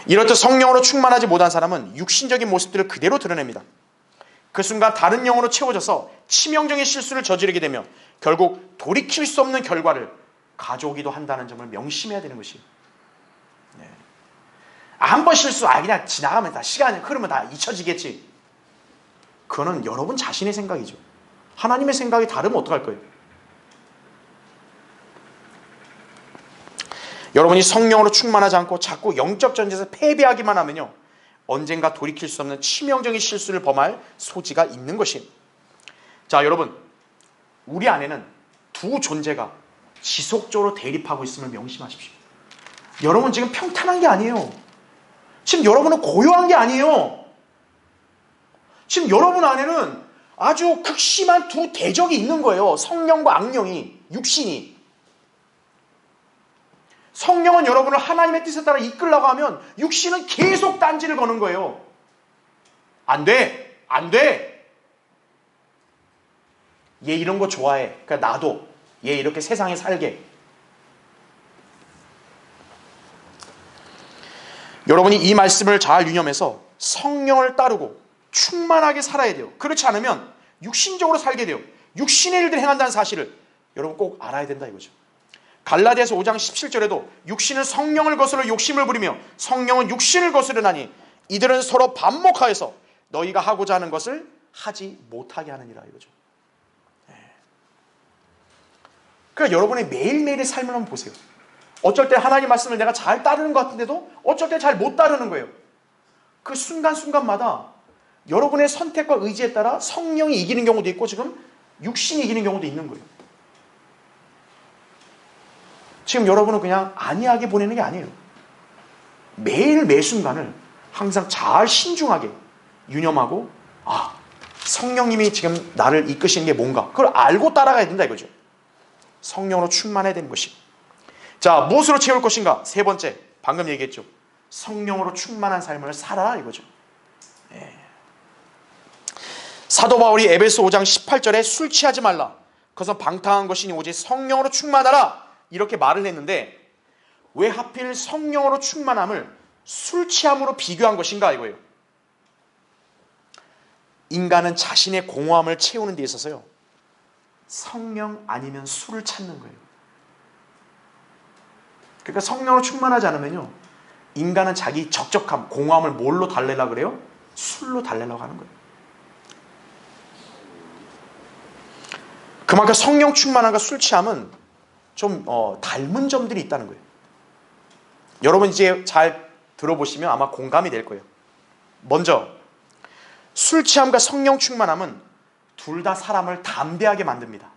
이렇듯 성령으로 충만하지 못한 사람은 육신적인 모습들을 그대로 드러냅니다. 그 순간 다른 영으로 채워져서 치명적인 실수를 저지르게 되며 결국 돌이킬 수 없는 결과를 가져오기도 한다는 점을 명심해야 되는 것이에요. 한 번 실수, 그냥 지나가면 다 시간이 흐르면 다 잊혀지겠지. 그거는 여러분 자신의 생각이죠. 하나님의 생각이 다르면 어떡할 거예요? 여러분이 성령으로 충만하지 않고 자꾸 영적 전쟁에서 패배하기만 하면요, 언젠가 돌이킬 수 없는 치명적인 실수를 범할 소지가 있는 것이에요. 자, 여러분, 우리 안에는 두 존재가 지속적으로 대립하고 있음을 명심하십시오. 여러분 지금 평탄한 게 아니에요. 지금 여러분은 고요한 게 아니에요. 지금 여러분 안에는 아주 극심한 두 대적이 있는 거예요. 성령과 악령이, 육신이. 성령은 여러분을 하나님의 뜻에 따라 이끌려고 하면 육신은 계속 딴지를 거는 거예요. 안 돼, 안 돼. 얘 이런 거 좋아해. 그러니까 나도 얘 이렇게 세상에 살게. 여러분이 이 말씀을 잘 유념해서 성령을 따르고 충만하게 살아야 돼요. 그렇지 않으면 육신적으로 살게 돼요. 육신의 일들을 행한다는 사실을 여러분 꼭 알아야 된다 이거죠. 갈라디아서 5장 17절에도 육신은 성령을 거스러 욕심을 부리며 성령은 육신을 거스르나니 이들은 서로 반목하여서 너희가 하고자 하는 것을 하지 못하게 하느니라 이거죠. 그러니까 여러분의 매일매일의 삶을 한번 보세요. 어쩔 때 하나님 말씀을 내가 잘 따르는 것 같은데도 어쩔 때 잘 못 따르는 거예요. 그 순간순간마다 여러분의 선택과 의지에 따라 성령이 이기는 경우도 있고 지금 육신이 이기는 경우도 있는 거예요. 지금 여러분은 그냥 안이하게 보내는 게 아니에요. 매일 매 순간을 항상 잘 신중하게 유념하고 성령님이 지금 나를 이끄시는 게 뭔가 그걸 알고 따라가야 된다 이거죠. 성령으로 충만해야 되는 것이. 자, 무엇으로 채울 것인가? 세 번째, 방금 얘기했죠. 성령으로 충만한 삶을 살아라 이거죠. 사도 바울이 에베소 5장 18절에 술 취하지 말라. 그것은 방탕한 것이니 오직 성령으로 충만하라. 이렇게 말을 했는데 왜 하필 성령으로 충만함을 술 취함으로 비교한 것인가 이거예요. 인간은 자신의 공허함을 채우는 데 있어서요. 성령 아니면 술을 찾는 거예요. 그러니까 성령으로 충만하지 않으면요. 인간은 자기 적적함, 공허함을 뭘로 달래려고 그래요? 술로 달래려고 하는 거예요. 그만큼 성령 충만함과 술 취함은 좀 닮은 점들이 있다는 거예요. 여러분 이제 잘 들어보시면 아마 공감이 될 거예요. 먼저 술 취함과 성령 충만함은 둘 다 사람을 담대하게 만듭니다.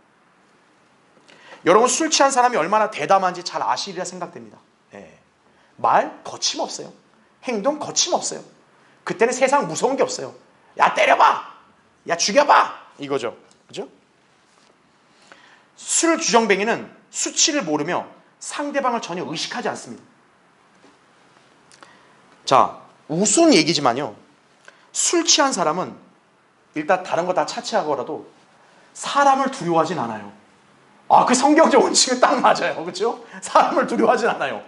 여러분 술 취한 사람이 얼마나 대담한지 잘 아시리라 생각됩니다. 말 거침없어요. 행동 거침없어요. 그때는 세상 무서운 게 없어요. 야 때려봐! 야 죽여봐! 이거죠. 그죠? 술 주정뱅이는 수치를 모르며 상대방을 전혀 의식하지 않습니다. 자, 우스운 얘기지만요. 술 취한 사람은 일단 다른 거 다 차치하고라도 사람을 두려워하진 않아요. 그 성경적 원칙은 딱 맞아요. 그렇죠? 사람을 두려워하진 않아요.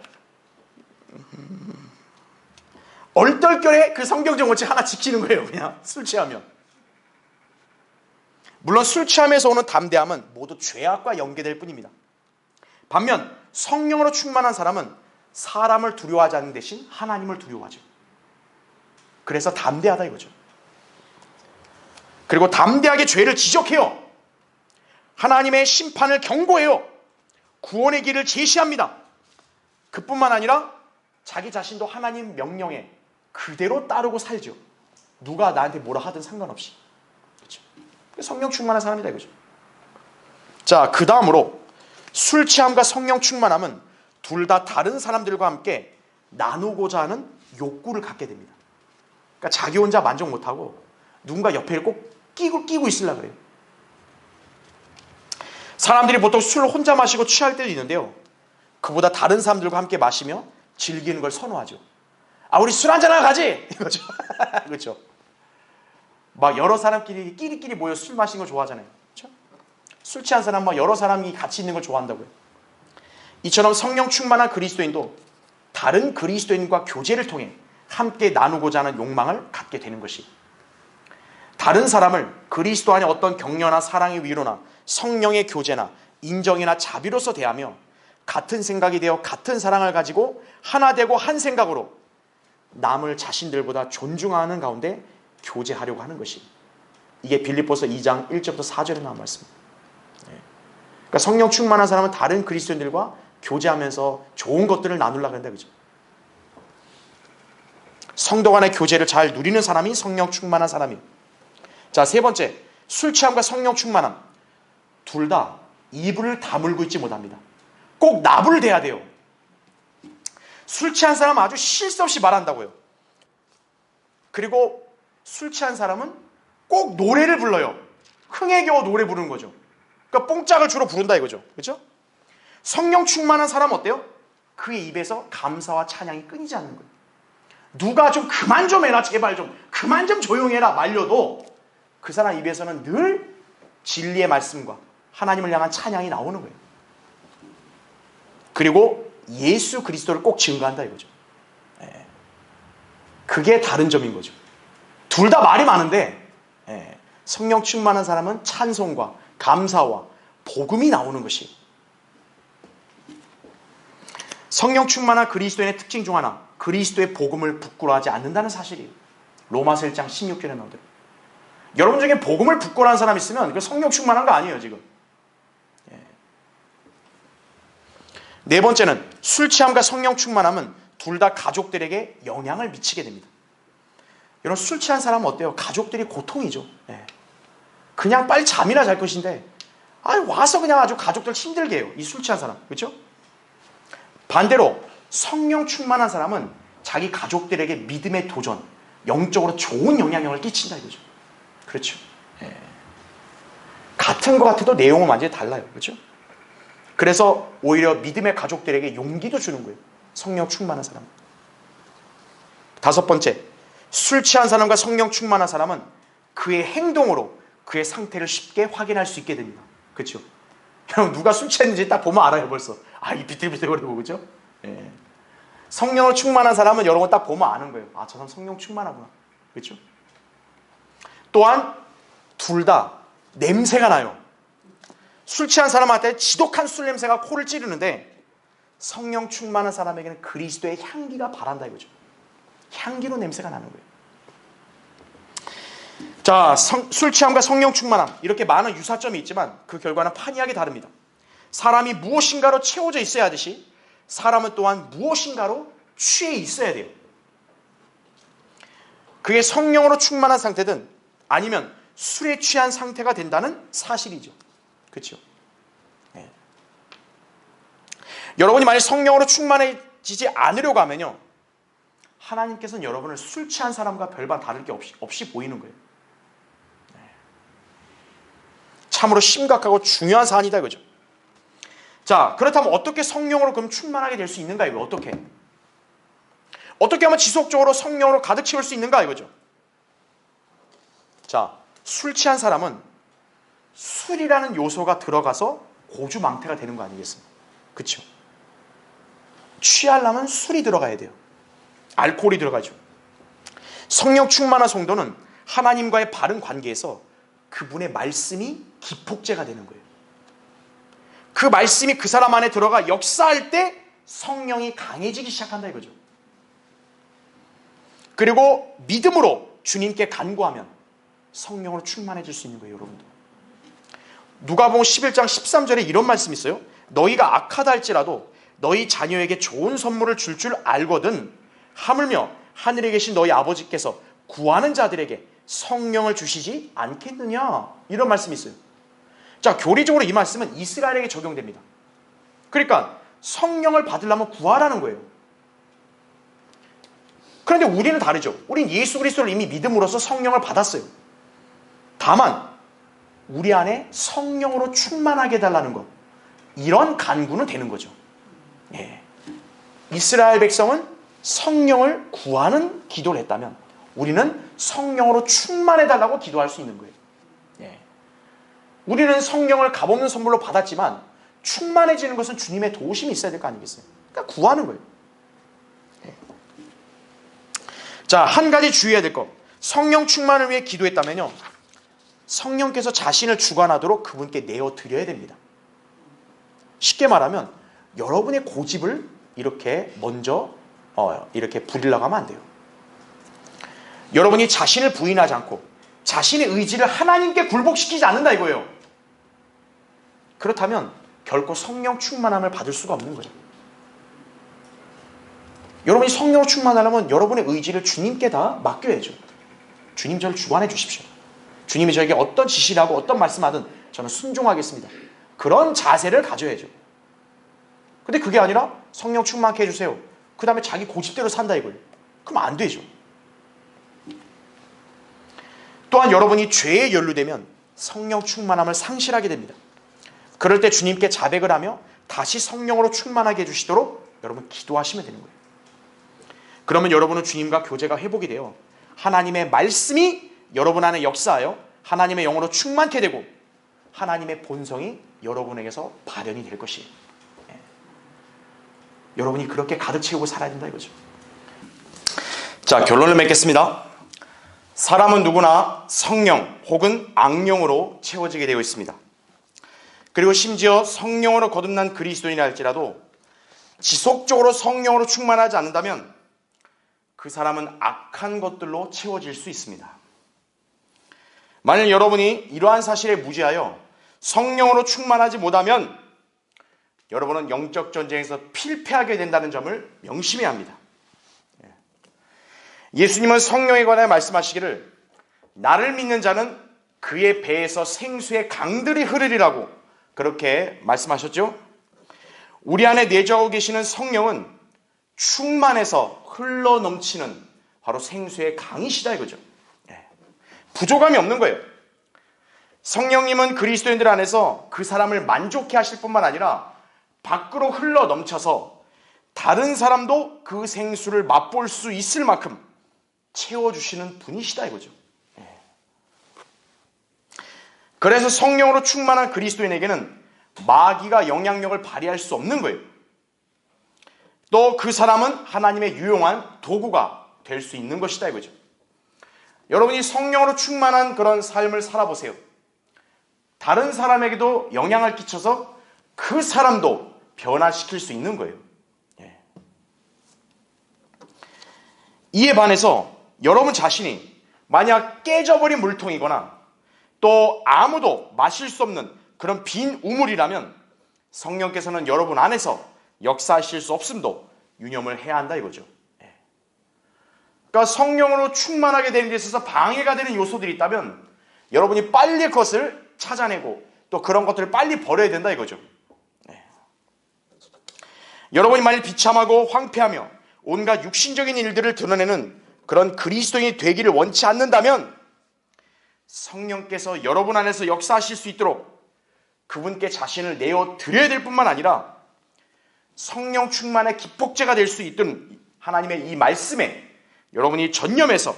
얼떨결에 그 성경적 원칙 하나 지키는 거예요. 그냥 술 취하면. 물론 술 취함에서 오는 담대함은 모두 죄악과 연계될 뿐입니다. 반면 성령으로 충만한 사람은 사람을 두려워하지 않는 대신 하나님을 두려워하죠. 그래서 담대하다 이거죠. 그리고 담대하게 죄를 지적해요. 하나님의 심판을 경고해요. 구원의 길을 제시합니다. 그뿐만 아니라 자기 자신도 하나님 명령에 그대로 따르고 살죠. 누가 나한테 뭐라 하든 상관없이. 그렇죠? 성령 충만한 사람이다 이거죠. 자, 그 다음으로 술 취함과 성령 충만함은 둘 다 다른 사람들과 함께 나누고자 하는 욕구를 갖게 됩니다. 그러니까 자기 혼자 만족 못하고 누군가 옆에 꼭 끼고 있으려고 그래요. 사람들이 보통 술을 혼자 마시고 취할 때도 있는데요. 그보다 다른 사람들과 함께 마시며 즐기는 걸 선호하죠. 우리 술 한잔하러 가지! 이거죠. 그렇죠. 막 여러 사람끼리 끼리끼리 모여 술 마시는 걸 좋아하잖아요. 그렇죠? 술 취한 사람 막 여러 사람이 같이 있는 걸 좋아한다고요. 이처럼 성령 충만한 그리스도인도 다른 그리스도인과 교제를 통해 함께 나누고자 하는 욕망을 갖게 되는 것이, 다른 사람을 그리스도 안에 어떤 격려나 사랑의 위로나 성령의 교제나 인정이나 자비로서 대하며 같은 생각이 되어 같은 사랑을 가지고 하나 되고 한 생각으로 남을 자신들보다 존중하는 가운데 교제하려고 하는 것이, 이게 빌립보서 2장 1절부터 4절에 나온 말씀입니다. 그러니까 성령 충만한 사람은 다른 그리스도인들과 교제하면서 좋은 것들을 나누려고 한다 그죠? 성도 간의 교제를 잘 누리는 사람이 성령 충만한 사람이에요. 자, 세 번째, 술 취함과 성령 충만함 둘 다 입을 다물고 있지 못합니다. 꼭 나불을 대야 돼요. 술 취한 사람은 아주 쉴 새 없이 말한다고요. 그리고 술 취한 사람은 꼭 노래를 불러요. 흥에 겨워 노래 부르는 거죠. 그러니까 뽕짝을 주로 부른다 이거죠. 그렇죠? 성령 충만한 사람은 어때요? 그의 입에서 감사와 찬양이 끊이지 않는 거예요. 누가 좀 그만 좀 해라, 제발 좀 그만 좀 조용해라 말려도 그 사람 입에서는 늘 진리의 말씀과 하나님을 향한 찬양이 나오는 거예요. 그리고 예수 그리스도를 꼭 증거한다 이거죠. 그게 다른 점인 거죠. 둘 다 말이 많은데 성령 충만한 사람은 찬송과 감사와 복음이 나오는 것이, 성령 충만한 그리스도인의 특징 중 하나, 그리스도의 복음을 부끄러워하지 않는다는 사실이에요. 로마서 1장 16절에 나오대로. 여러분 중에 복음을 부끄러워하는 사람 있으면 그 성령 충만한 거 아니에요 지금. 네 번째는 술 취함과 성령 충만함은 둘 다 가족들에게 영향을 미치게 됩니다. 여러분, 술 취한 사람은 어때요? 가족들이 고통이죠. 예. 그냥 빨리 잠이나 잘 것인데 와서 그냥 아주 가족들 힘들게 해요. 이 술 취한 사람. 그렇죠? 반대로 성령 충만한 사람은 자기 가족들에게 믿음의 도전, 영적으로 좋은 영향력을 끼친다 이거죠. 그렇죠? 예. 같은 것 같아도 내용은 완전히 달라요. 그렇죠? 그래서 오히려 믿음의 가족들에게 용기도 주는 거예요. 성령 충만한 사람. 다섯 번째, 술 취한 사람과 성령 충만한 사람은 그의 행동으로 그의 상태를 쉽게 확인할 수 있게 됩니다. 그렇죠? 여러분, 누가 술 취했는지 딱 보면 알아요. 벌써. 이 비틀비틀거리고. 그렇죠? 예. 성령으로 충만한 사람은 여러분 딱 보면 아는 거예요. 저 사람 성령 충만하구나. 그렇죠? 또한 둘 다 냄새가 나요. 술 취한 사람한테 지독한 술 냄새가 코를 찌르는데 성령 충만한 사람에게는 그리스도의 향기가 바란다 이거죠. 향기로 냄새가 나는 거예요. 자, 술 취함과 성령 충만함, 이렇게 많은 유사점이 있지만 그 결과는 판이하게 다릅니다. 사람이 무엇인가로 채워져 있어야 하듯이 사람은 또한 무엇인가로 취해 있어야 돼요. 그게 성령으로 충만한 상태든 아니면 술에 취한 상태가 된다는 사실이죠. 그렇죠? 네. 여러분이 만약 성령으로 충만해지지 않으려고 하면요, 하나님께서는 여러분을 술 취한 사람과 별반 다를 게 없이 보이는 거예요. 네. 참으로 심각하고 중요한 사안이다 이거죠. 자, 그렇다면 어떻게 성령으로 그럼 충만하게 될 수 있는가 이거 어떻게 하면 지속적으로 성령으로 가득 채울 수 있는가 이거죠. 자, 술 취한 사람은 술이라는 요소가 들어가서 고주망태가 되는 거 아니겠습니까? 그렇죠? 취하려면 술이 들어가야 돼요. 알코올이 들어가죠. 성령 충만한 성도는 하나님과의 바른 관계에서 그분의 말씀이 기폭제가 되는 거예요. 그 말씀이 그 사람 안에 들어가 역사할 때 성령이 강해지기 시작한다 이거죠. 그리고 믿음으로 주님께 간구하면 성령으로 충만해질 수 있는 거예요, 여러분들. 누가복음 11장 13절에 이런 말씀이 있어요. 너희가 악하다 할지라도 너희 자녀에게 좋은 선물을 줄 알거든 하물며 하늘에 계신 너희 아버지께서 구하는 자들에게 성령을 주시지 않겠느냐, 이런 말씀이 있어요. 자, 교리적으로 이 말씀은 이스라엘에게 적용됩니다. 그러니까 성령을 받으려면 구하라는 거예요. 그런데 우리는 다르죠. 우린 예수 그리스도를 이미 믿음으로써 성령을 받았어요. 다만 우리 안에 성령으로 충만하게 해달라는 것, 이런 간구는 되는 거죠. 예. 이스라엘 백성은 성령을 구하는 기도를 했다면 우리는 성령으로 충만해달라고 기도할 수 있는 거예요. 예. 우리는 성령을 값없는 선물로 받았지만 충만해지는 것은 주님의 도우심이 있어야 될 거 아니겠어요? 그러니까 구하는 거예요. 예. 자, 한 가지 주의해야 될 것. 성령 충만을 위해 기도했다면요, 성령께서 자신을 주관하도록 그분께 내어드려야 됩니다. 쉽게 말하면 여러분의 고집을 이렇게 먼저 이렇게 부리려고 하면 안 돼요. 여러분이 자신을 부인하지 않고 자신의 의지를 하나님께 굴복시키지 않는다 이거예요. 그렇다면 결코 성령 충만함을 받을 수가 없는 거예요. 여러분이 성령으로 충만하려면 여러분의 의지를 주님께 다 맡겨야죠. 주님, 저를 주관해 주십시오. 주님이 저에게 어떤 지시를 하고 어떤 말씀하든 저는 순종하겠습니다. 그런 자세를 가져야죠. 근데 그게 아니라 성령 충만케 해주세요, 그 다음에 자기 고집대로 산다 이거예요. 그럼 안 되죠. 또한 여러분이 죄에 연루되면 성령 충만함을 상실하게 됩니다. 그럴 때 주님께 자백을 하며 다시 성령으로 충만하게 해주시도록 여러분 기도하시면 되는 거예요. 그러면 여러분은 주님과 교제가 회복이 되어 하나님의 말씀이 여러분 안에 역사하여 하나님의 영으로 충만케 되고 하나님의 본성이 여러분에게서 발현이 될 것이에요. 예. 여러분이 그렇게 가득 채우고 살아야 된다 이거죠. 자, 결론을 맺겠습니다. 사람은 누구나 성령 혹은 악령으로 채워지게 되어 있습니다. 그리고 심지어 성령으로 거듭난 그리스도인이라 할지라도 지속적으로 성령으로 충만하지 않는다면 그 사람은 악한 것들로 채워질 수 있습니다. 만일 여러분이 이러한 사실에 무지하여 성령으로 충만하지 못하면 여러분은 영적 전쟁에서 필패하게 된다는 점을 명심해야 합니다. 예수님은 성령에 관해 말씀하시기를 나를 믿는 자는 그의 배에서 생수의 강들이 흐르리라고 그렇게 말씀하셨죠. 우리 안에 내주하고 계시는 성령은 충만해서 흘러넘치는 바로 생수의 강이시다 이거죠. 부족함이 없는 거예요. 성령님은 그리스도인들 안에서 그 사람을 만족해 하실 뿐만 아니라 밖으로 흘러넘쳐서 다른 사람도 그 생수를 맛볼 수 있을 만큼 채워주시는 분이시다 이거죠. 그래서 성령으로 충만한 그리스도인에게는 마귀가 영향력을 발휘할 수 없는 거예요. 또 그 사람은 하나님의 유용한 도구가 될 수 있는 것이다 이거죠. 여러분이 성령으로 충만한 그런 삶을 살아보세요. 다른 사람에게도 영향을 끼쳐서 그 사람도 변화시킬 수 있는 거예요. 이에 반해서 여러분 자신이 만약 깨져버린 물통이거나 또 아무도 마실 수 없는 그런 빈 우물이라면 성령께서는 여러분 안에서 역사하실 수 없음도 유념을 해야 한다 이거죠. 그러니까 성령으로 충만하게 되는 데 있어서 방해가 되는 요소들이 있다면 여러분이 빨리 그것을 찾아내고 또 그런 것들을 빨리 버려야 된다 이거죠. 여러분이 만일 비참하고 황폐하며 온갖 육신적인 일들을 드러내는 그런 그리스도인이 되기를 원치 않는다면 성령께서 여러분 안에서 역사하실 수 있도록 그분께 자신을 내어 드려야 될 뿐만 아니라 성령 충만의 기폭제가 될 수 있던 하나님의 이 말씀에 여러분이 전념해서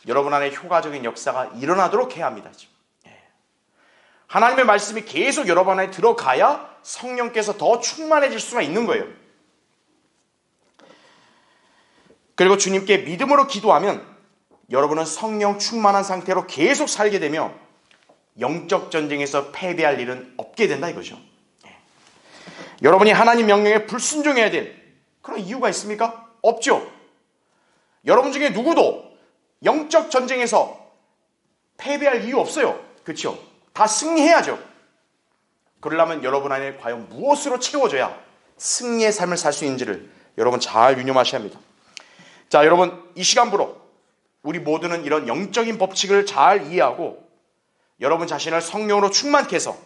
여러분 안에 효과적인 역사가 일어나도록 해야 합니다. 하나님의 말씀이 계속 여러분 안에 들어가야 성령께서 더 충만해질 수가 있는 거예요. 그리고 주님께 믿음으로 기도하면 여러분은 성령 충만한 상태로 계속 살게 되며 영적 전쟁에서 패배할 일은 없게 된다 이거죠. 여러분이 하나님 명령에 불순종해야 될 그런 이유가 있습니까? 없죠. 여러분 중에 누구도 영적 전쟁에서 패배할 이유 없어요. 그렇죠? 다 승리해야죠. 그러려면 여러분 안에 과연 무엇으로 채워져야 승리의 삶을 살 수 있는지를 여러분 잘 유념하셔야 합니다. 자, 여러분 이 시간부로 우리 모두는 이런 영적인 법칙을 잘 이해하고 여러분 자신을 성령으로 충만케 해서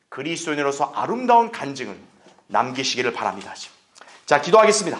그리스도인으로서 아름다운 간증을 남기시기를 바랍니다. 자, 기도하겠습니다.